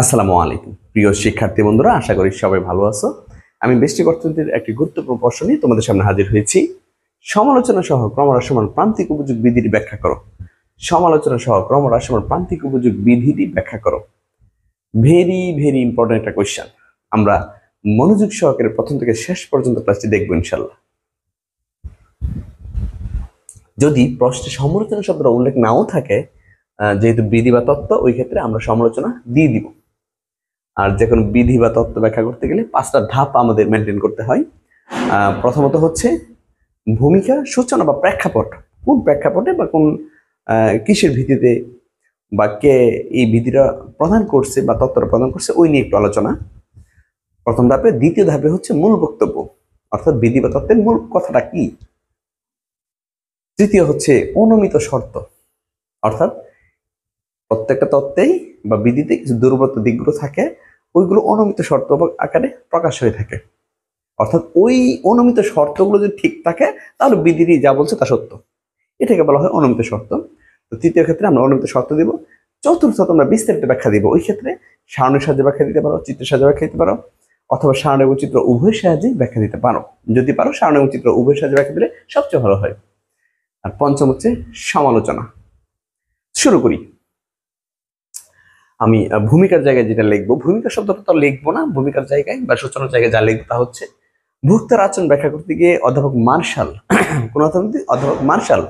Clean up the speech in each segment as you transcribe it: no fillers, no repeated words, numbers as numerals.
আসসালামু আলাইকুম প্রিয় শিক্ষার্থী বন্ধুরা, আশা করি সবাই ভালো আছো। আমি ব্যষ্টিক অর্থনীতির একটি গুরুত্বপূর্ণ প্রশ্ন নিয়ে তোমাদের সামনে হাজির হয়েছি। সমালোচনা সহ ক্রমহ্রাসমান প্রান্তিক উপযোগ বিধিটি ব্যাখ্যা করো। সমালোচনা সহ ক্রমহ্রাসমান প্রান্তিক উপযোগ বিধিটি ব্যাখ্যা করো। ভেরি ভেরি ইম্পর্টেন্ট একটা কোয়েশ্চেন। আমরা মনোযোগ সহকারে প্রথম থেকে শেষ পর্যন্ত ক্লাসটি দেখবো ইনশাল্লাহ। যদি প্রশ্নে সমালোচনা শব্দটা উল্লেখ নাও থাকে, যেহেতু বিধি বা তত্ত্ব, ওই ক্ষেত্রে আমরা সমালোচনা দিয়ে দিব। আর যে কোনো বিধি বা তত্ত্ব ব্যাখ্যা করতে গেলে 5টা ধাপ আমাদের মেনটেন করতে হয়। প্রথমত হচ্ছে ভূমিকা, সূচনা বা প্রেক্ষাপট। কোন প্রেক্ষাপটে বা কোন কিসের ভিত্তিতে বা কে এই বিধিটা প্রদান করছে বা তত্ত্বটা প্রদান করছে, ওই নিয়ে একটু আলোচনা প্রথম ধাপে। দ্বিতীয় ধাপে হচ্ছে মূল বক্তব্য, অর্থাৎ বিধি বা তত্ত্বের মূল কথাটা কি। তৃতীয় হচ্ছে অনুমিত শর্ত, অর্থাৎ প্রত্যেকটা তত্ত্বেই বা বিধিতে কিছু দুর্বলতা দিকগুলো থাকে, ওইগুলো অনুমিত শর্ত আকারে প্রকাশ হয়ে থাকে। অর্থাৎ ওই অনুমিত শর্তগুলো যদি ঠিক থাকে তাহলে বিধিটি যা বলছে তা সত্য, এটাকে বলা হয় অনুমিত শর্ত। তো তৃতীয় ক্ষেত্রে আমরা অনুমিত শর্ত দিব। চতুর্থ আমরা বিস্তারিত ব্যাখ্যা দিব। ওই ক্ষেত্রে সারণীর সাহায্যে ব্যাখ্যা দিতে পারো, চিত্রের সাহায্যে ব্যাখ্যা দিতে পারো, অথবা সারণী এবং চিত্র উভয় সাহায্যে ব্যাখ্যা দিতে পারো। যদি পারো সারণী এবং চিত্র উভয় সাহায্যে ব্যাখ্যা দিলে সবচেয়ে ভালো হয়। আর পঞ্চম হচ্ছে সমালোচনা। শুরু করি। আমি ভূমিকার জায়গায় যেটা লিখবো, ভূমিকা শব্দটা তো লিখবো না, ভূমিকার জায়গায় বা সূচনার জায়গায় যা লিখবো তা হচ্ছে ভোক্তার আচরণ ব্যাখ্যা করতে গিয়ে অধ্যাপক মার্শাল, কোন অধ্যাপক মার্শাল।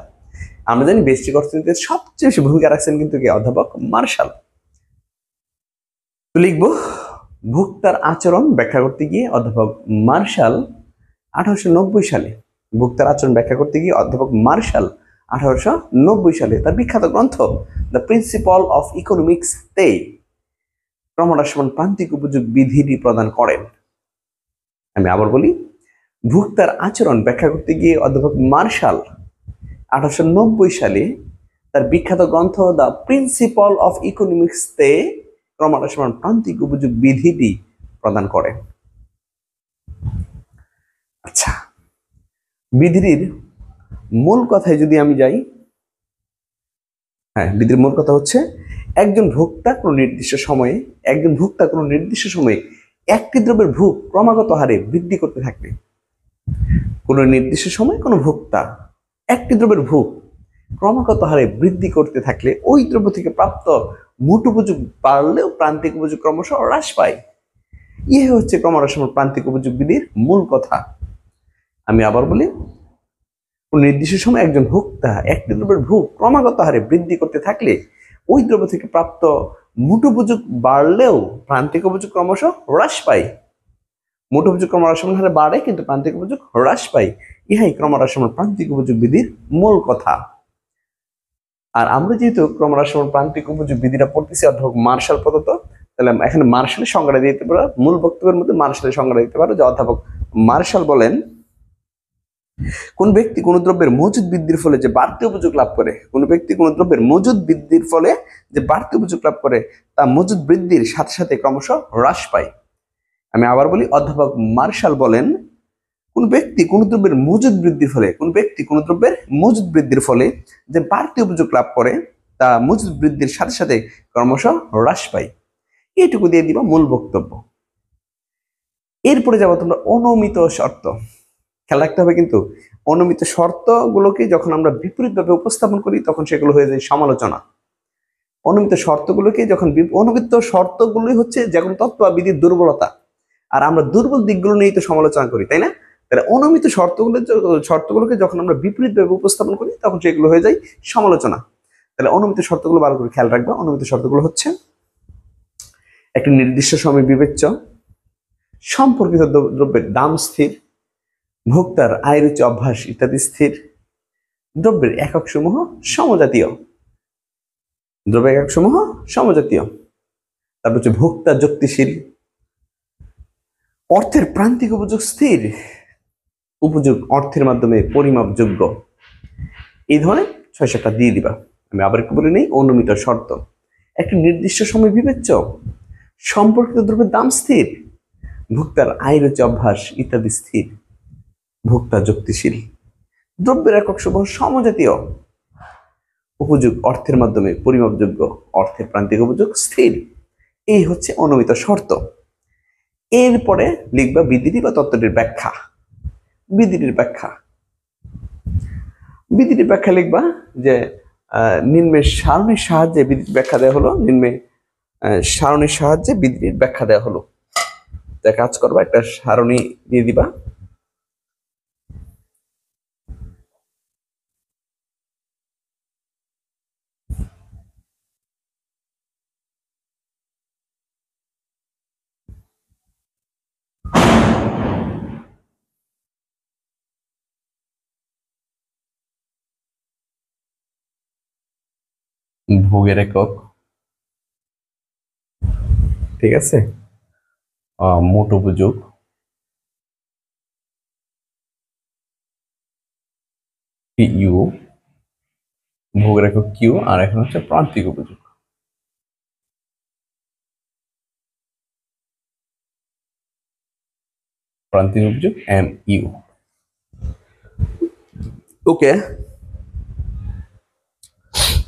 আমরা জানি ব্যষ্টিক অর্থনীতিতে সবচেয়ে বেশি ভূমিকা রাখছেন কিন্তু কি অধ্যাপক মার্শাল। তো লিখবো ভোক্তার আচরণ ব্যাখ্যা করতে গিয়ে অধ্যাপক মার্শাল 1890 সালে। ভোক্তার আচরণ ব্যাখ্যা করতে গিয়ে অধ্যাপক মার্শাল 1890 সালে তার বিখ্যাত গ্রন্থ দ্য প্রিন্সিপাল অফ ইকোনমিক্স তে ক্রমহ্রাসমান প্রান্তিক উপযোগ বিধিটি প্রদান করেন। আমি আবার বলি, ভোক্তার আচরণ ব্যাখ্যা করতে গিয়ে অধ্যাপক মার্শাল 1890 সালে তার বিখ্যাত গ্রন্থ দ্য প্রিন্সিপাল অফ ইকোনমিক্স তে ক্রমহ্রাসমান প্রান্তিক উপযোগ বিধিটি প্রদান করেন। আচ্ছা, বিধির মূল কথায় যদি আমি যাই, বিধির মূল কথা হচ্ছে একজন ভোক্তা কোনো নির্দিষ্ট সময়ে একটি দ্রব্যের ভোগ ক্রমাগত হারে বৃদ্ধি করতে থাকবে। কোনো নির্দিষ্ট সময় কোনো ভোক্তা একটি দ্রব্যের ভোগ ক্রমাগত হারে বৃদ্ধি করতে থাকলে ওই দ্রব্য থেকে প্রাপ্ত মোট উপযোগ বাড়লেও প্রান্তিক উপযোগ ক্রমশ হ্রাস পায়। ইয়ে হচ্ছে ক্রমহ্রাসমান প্রান্তিক উপযোগ বিধির মূল কথা। আমি আবার বলি, কোন নির্দিষ্ট সময় একজন ভোক্তা একটি দ্রব্যের ভোগ ক্রমাগত হারে বৃদ্ধি করতে থাকলে ওই দ্রব্য থেকে প্রাপ্ত মোট উপযোগ বাড়লেও প্রান্তিক উপযোগ ক্রমশ হ্রাস পায়। মোট উপযোগ ক্রমহ্রাসমান হারে বাড়ে কিন্তু প্রান্তিক উপযোগ হ্রাস পায়। ইহাই ক্রমহ্রাসমান প্রান্তিক উপযোগ বিধির মূল কথা। আর আমরা যেহেতু ক্রমহ্রাসমান প্রান্তিক উপযোগ বিধিটা পড়তেছি অধ্যাপক মার্শাল প্রদত্ত, তাহলে এখানে মার্শালের সংজ্ঞাটা দিতে পারো। মূল বক্তব্যের মধ্যে মার্শালের সংজ্ঞাটা দিতে পারো, যে অধ্যাপক মার্শাল বলেন, কোন ব্যক্তি কোন দ্রব্যের মজুদ বৃদ্ধির ফলে যে বাড়তি উপযোগ লাভ করে, কোন ব্যক্তি কোন দ্রব্যের মজুদ বৃদ্ধির ফলে যে বাড়তি উপযোগ লাভ করে তা মজুদ বৃদ্ধির সাথে সাথে ক্রমশ হ্রাস পায়। আমি আবার বলি, অধ্যাপক মার্শাল বলেন, কোন ব্যক্তি কোন দ্রব্যের মজুদ বৃদ্ধির ফলে যে বাড়তি উপযোগ লাভ করে তা মজুদ বৃদ্ধির সাথে সাথে ক্রমশ হ্রাস পায়। এইটুকু দিয়ে দিবা মূল বক্তব্য। এরপরে যাবো তোমরা অনুমিত শর্ত। খেয়াল রাখতে হবে কিন্তু অনুমিত শর্তগুলোকে যখন আমরা বিপরীতভাবে উপস্থাপন করি তখন সেগুলো হয়ে যায় সমালোচনা। অনুমিত শর্তগুলোই হচ্ছে যেমন তত্ত্ব বা বিধির দুর্বলতা, আর আমরা দুর্বল দিকগুলো নিয়েই তো সমালোচনা করি, তাই না? তাহলে অনুমিত শর্তগুলোকে যখন আমরা বিপরীতভাবে উপস্থাপন করি তখন সেগুলো হয়ে যায় সমালোচনা। তাহলে অনুমিত শর্তগুলো ভালো করে খেয়াল রাখবা। অনুমিত শর্তগুলো হচ্ছে একটি নির্দিষ্ট সময় বিবেচ্য, সম্পর্কিত দ্রব্যের দাম স্থির, ভোক্তার আয় রুচি অভ্যাস ইত্যাদি স্থির, দ্রব্যের একক সমূহ সমজাতীয়, তারপর হচ্ছে ভোক্তা যুক্তিশীল, অর্থের প্রান্তিক উপযোগ স্থির, উপযোগ অর্থের মাধ্যমে পরিমাপযোগ্য। এই ধরনের 6-7টা দিয়ে দিবা। আমি আবার একটু বলে নেই। অনুমিত শর্ত: একটি নির্দিষ্ট সময় বিবেচ্য, সম্পর্কিত দ্রব্যের দাম স্থির, ভোক্তার আয় রুচি অভ্যাস ইত্যাদি স্থির, ভোক্তা যুক্তিশীল, দ্রব্যের একক সমূহ সমজাতীয়, উপযোগ অর্থের মাধ্যমে পরিমাপযোগ্য, অর্থের প্রান্তিক উপযোগ স্থির। এই হচ্ছে অনুমিত শর্ত। এরপরে লিখবা বিধিটি বা তত্ত্বটির ব্যাখ্যা। বিধিটির ব্যাখ্যা বিধিটির ব্যাখ্যা লিখবা যে নিম্নের সারণীর সাহায্যে বিধির ব্যাখ্যা দেওয়া হলো। নিম্নে সারণীর সাহায্যে বিধির ব্যাখ্যা দেওয়া হলো। যা কাজ করবা, একটা সারণী দিয়ে দিবা। ভোগের একক, ঠিক আছে, মোট উপযোগ, ইউ, ভোগের একক কিউ, আর এখন হচ্ছে প্রান্তিক উপযোগ। প্রান্তিক উপযোগ এম ইউ। ওকে,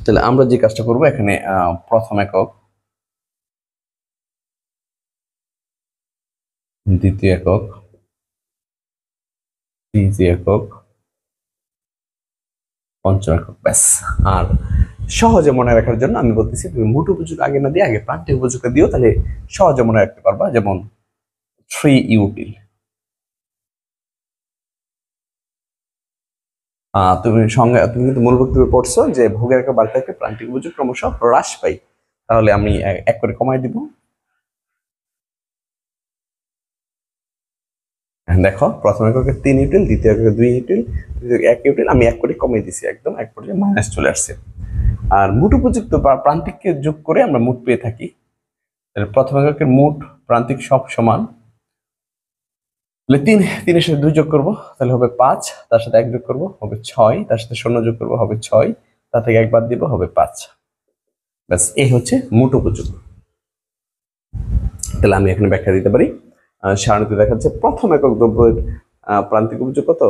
তাহলে আমরা যে কাজটা করবো এখানে প্রথম একক, দ্বিতীয় একক, তৃতীয় একক, পঞ্চম একক, ব্যাস। আর সহজে মনে রাখার জন্য আমি বলতেছি তুমি মোট উপযোগ আগে না দিয়ে আগে প্রান্তিক উপযোগটা দিও, তাহলে সহজে মনে রাখতে পারবা। যেমন 3 ইউটিল, তুমি কিন্তু মূল বক্তব্যে পড়ছো যে ভোগের একক বাড়তে থাকে, প্রান্তিক উপযোগ ক্রমশ হ্রাস পাই। তাহলে আমি এক করে কমাই দিব। দেখো, প্রথম এককে 3 ইউটিল, দ্বিতীয় এককে 2 ইউটিল, তৃতীয় 1 ইউটিল, আমি এক করে কমিয়ে দিছি, একদম এক পর্যায়ে মাইনাস চলে আসছে। আর মোট উপযুক্ত প্রান্তিককে যোগ করে আমরা মোট পেয়ে থাকি। প্রথম এককের মোট প্রান্তিক সব সমান, তাহলে 3 এর সাথে 2 যোগ করবো, তাহলে হবে 5, তার সাথে 1 যোগ করবো হবে 6, তার সাথে 0 যোগ করবো হবে 6, তার থেকে 1 বাদ দিব হবে 5। ব্যাস, এই হচ্ছে মোট উপযোগ। তাহলে আমি এখানে ব্যাখ্যা দিতে পারি। সারণীতে দেখা যাচ্ছে প্রথম একক দ্রব্যের প্রান্তিক উপযোগ কত?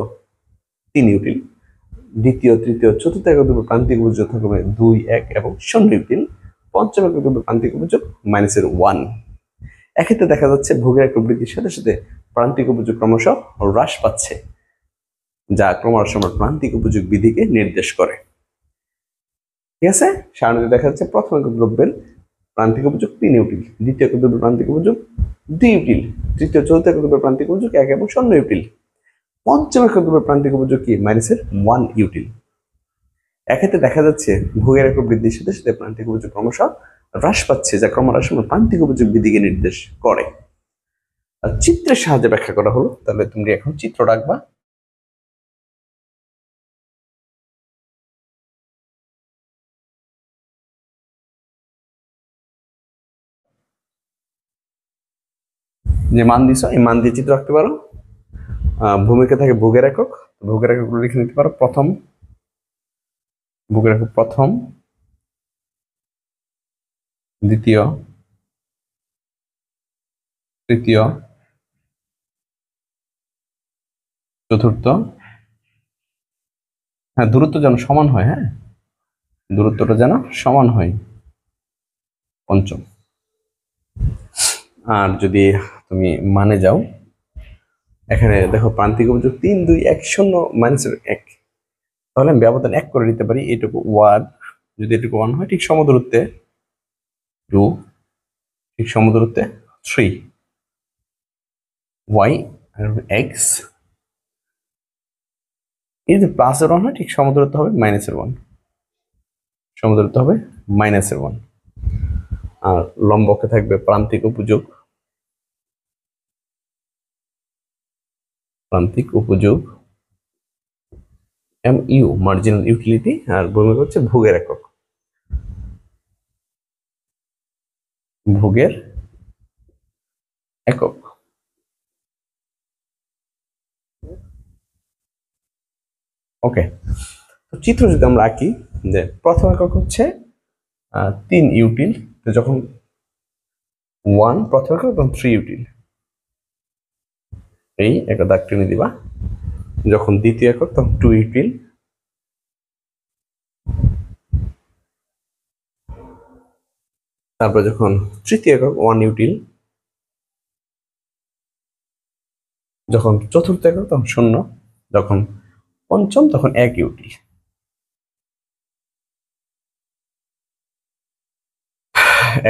3 ইউটিল। দ্বিতীয়, তৃতীয়, চতুর্থ একক দ্রব্যের প্রান্তিক উপযোগ থাকবে 2, 1 এবং 0 ইউটিল। পঞ্চম একক দ্রব্যের প্রান্তিক উপযোগ -1। এক্ষেত্রে দেখা যাচ্ছে ভোগের একক বৃদ্ধির সাথে সাথে প্রান্তিক উপযোগ ক্রমশ হ্রাস পাচ্ছে, যা ক্রমশ প্রান্তিক উপযোগ বিধিকে নির্দেশ করে। ঠিক আছে, সারণীতে দেখা যাচ্ছে প্রথম একক দ্রব্যের প্রান্তিক উপযোগ 3 ইউটিল, দ্বিতীয় একক দ্রব্যের প্রান্তিক উপযোগ 2 ইউটিল, তৃতীয়, চতুর্থ একক দ্রব্যের প্রান্তিক উপযোগ 1 এবং 0 ইউটিল। পঞ্চম একক দ্রব্যের প্রান্তিক উপযোগ কি? -1 ইউটিল। এক্ষেত্রে দেখা যাচ্ছে ভোগের একক বৃদ্ধির সাথে সাথে প্রান্তিক উপযোগ ক্রমশ হ্রাস পাচ্ছে, যা ক্রমশ প্রান্তিক উপযোগ বিধিকে নির্দেশ করে। আর চিত্রের সাহায্যে ব্যাখ্যা করা হলো। তাহলে তুমি এখন চিত্র রাখবা। যে মান দিছ, এই মান দিয়ে চিত্র রাখতে পারো। ভূমিকা থাকে ভোগের একক, ভোগের একক লিখে নিতে পারো। প্রথম ভোগের একক প্রথম, দ্বিতীয়, তৃতীয়, চতুর্থ, হ্যাঁ দূরত্ব যেন সমান হয়, হ্যাঁ দূরত্বটা যেন সমান হয়, পঞ্চম। আর যদি তুমি মানে যাও, এখানে দেখো প্রান্তিক উপযোগ 3, 2, 1, 0, -1, তাহলে আমি ব্যবধান 1 করে নিতে পারি। এটুকু 1, যদি এটুকু 1 হয় ঠিক সমদূরত্বে 2, ঠিক সমদূরত্বে 3, y আর x, এই যে প্লাসের 1 হয় ঠিক সমদূরত্ব হবে -1, সমদূরত্ব হবে -1। আর লম্বকে থাকবে প্রান্তিক উপযোগ, প্রান্তিক উপযোগ এম ইউ, মার্জিনাল ইউটিলিটি। আর ভূমিকা হচ্ছে ভোগের একক, ভোগের একক। ওকে, তো চিত্র যদি আমরা আঁকি, যে প্রথম একক হচ্ছে 3 ইউটিল, যখন 1 প্রথম একক তখন 3 ইউটিল, এই একটা দাগ টেনে দিবা। যখন দ্বিতীয় একক তখন 2 ইউটিল, তারপর যখন তৃতীয় একক 1 ইউটিল, যখন চতুর্থ একক তখন 0, যখন পঞ্চম তখন 1 ইউটিল।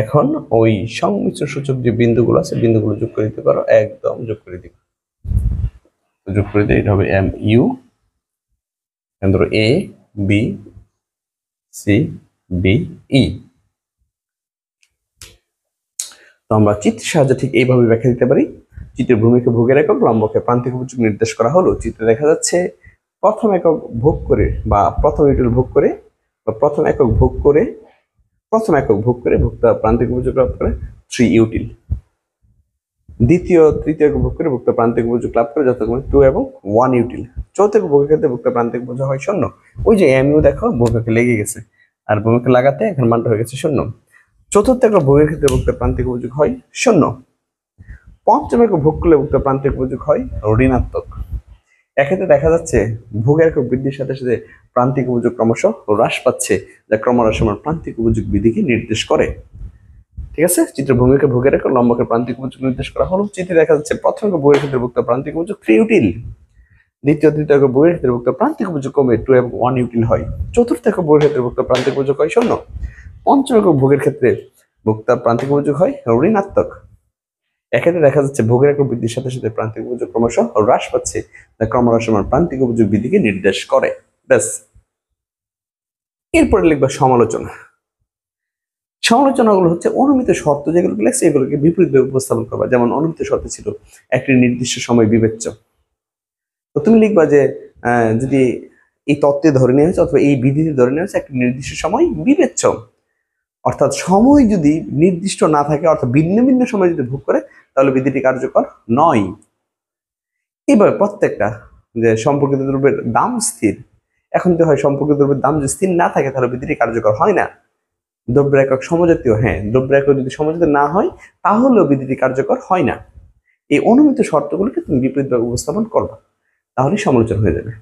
এখন ওই সংমিশ্রণ সূচক যে বিন্দুগুলো আছে বিন্দুগুলো যোগ করে দিতে পারো, একদম যোগ করে দিবে। যোগ করে দিলে এটা হবে এম ইউ, ধরো A B C B E. তো আমরা চিত্রের সাহায্যে ঠিক এইভাবে ব্যাখ্যা দিতে পারি। চিত্রের ভূমিকে ভোগের একক, লম্বকে প্রান্তিক উপযোগ নির্দেশ করা হলো। চিত্রে দেখা যাচ্ছে প্রথম একক ভোগ করে বা প্রথম ইউটিল ভোগ করে বা প্রথম একক ভোগ করে ভোক্তা প্রান্তিক উপযোগ লাভ করে 3 ইউটিল। তৃতীয় একক ভোগ করে ভোক্তা প্রান্তিক উপযোগ লাভ করে যথাক্রমে 2 এবং 1 ইউটিল। চৌথ একক ভোগের ক্ষেত্রে ভোক্তা প্রান্তিক উপযোগ হয় 0। ওই যে এমইউ দেখো ভূমিকে লেগে গেছে, আর ভূমিকে লাগাতে এখন মানটা হয়ে গেছে 0। চতুর্থ একক ভোগের ক্ষেত্রে ভোক্তা প্রান্তিক উপযোগ হয় 0। পঞ্চম একক ভোগ করলে ভোক্তা প্রান্তিক উপযোগ হয় ঋণাত্মক। এক্ষেত্রে দেখা যাচ্ছে ভোগের একক বৃদ্ধির সাথে সাথে প্রান্তিক উপযোগ ক্রমশ হ্রাস পাচ্ছে, যা ক্রমহ্রাসমান প্রান্তিক উপযোগ বিধিকে নির্দেশ করে। ঠিক আছে, চিত্র ভূমিকে ভোগের একক, লম্বকে প্রান্তিক উপযোগ নির্দেশ করা হলো। চিত্রে দেখা যাচ্ছে প্রথম একক ভোগের ক্ষেত্রে ভোক্তা প্রান্তিক উপযোগ 3 ইউটিল, তৃতীয় একক ভোগের ক্ষেত্রে ভোক্তা প্রান্তিক উপযোগ কমে 2 এবং 1 ইউটিল হয়। চতুর্থ একক ভোগের ক্ষেত্রে ভোক্তা প্রান্তিক উপযোগ হয় 0। পঞ্চম একক ভোগের ক্ষেত্রে ভোক্তা প্রান্তিক উপযোগ হয় ঋণাত্মক। এক্ষেত্রে দেখা যাচ্ছে ভোগের একক বৃদ্ধির সাথে সাথে প্রান্তিক উপযোগ ক্রমশ হ্রাস পাচ্ছে, যা ক্রমহ্রাসমান প্রান্তিক উপযোগ বিধিকে নির্দেশ করে। ব্যাস। এরপরে লিখবা সমালোচনা। সমালোচনাগুলো হচ্ছে অনুমিত শর্ত যেগুলো লেখছে এগুলোকে বিপরীতভাবে উপস্থাপন করবা। যেমন অনুমিত শর্ত ছিল একটি নির্দিষ্ট সময় বিবেচ্য, তো তুমি লিখবা যে যদি এই তত্ত্বে ধরে নেওয়া হয়েছে অথবা এই বিধিতে ধরে নেওয়া হয়েছে একটি নির্দিষ্ট সময় বিবেচ্য, অর্থাৎ সময় যদি নির্দিষ্ট না থাকে অর্থাৎ ভিন্ন ভিন্ন সময় যদি ভোগ করে তাহলে বিধিটি কার্যকর নয়। এইভাবে প্রত্যেকটা যে সম্পর্কিত দ্রব্যের দাম স্থির, এখন তো হয় সম্পর্কিত দ্রব্যের দাম যদি স্থির না থাকে তাহলে বিধিটি কার্যকর হয় না। দ্রব্যের একক সমজাতীয়, হ্যাঁ দ্রব্যের একক যদি সমজাতীয় না হয় তাহলেও বিধিটি কার্যকর হয় না। এই অনুমিত শর্তগুলোকে তুমি বিপরীতভাবে উপস্থাপন করবা, তাহলেই সমালোচনা হয়ে যাবে।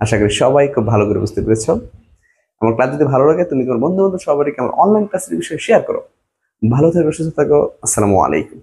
আশা করি সবাই খুব ভালো করে বুঝতে পেরেছ। আমার ক্লাস যদি ভালো লাগে তুমি তোমার বন্ধু বান্ধব সবাইকে আমার অনলাইন ক্লাসের বিষয়ে শেয়ার করো। ভালো থাকো, সুস্থ থাকো। আসসালামু আলাইকুম।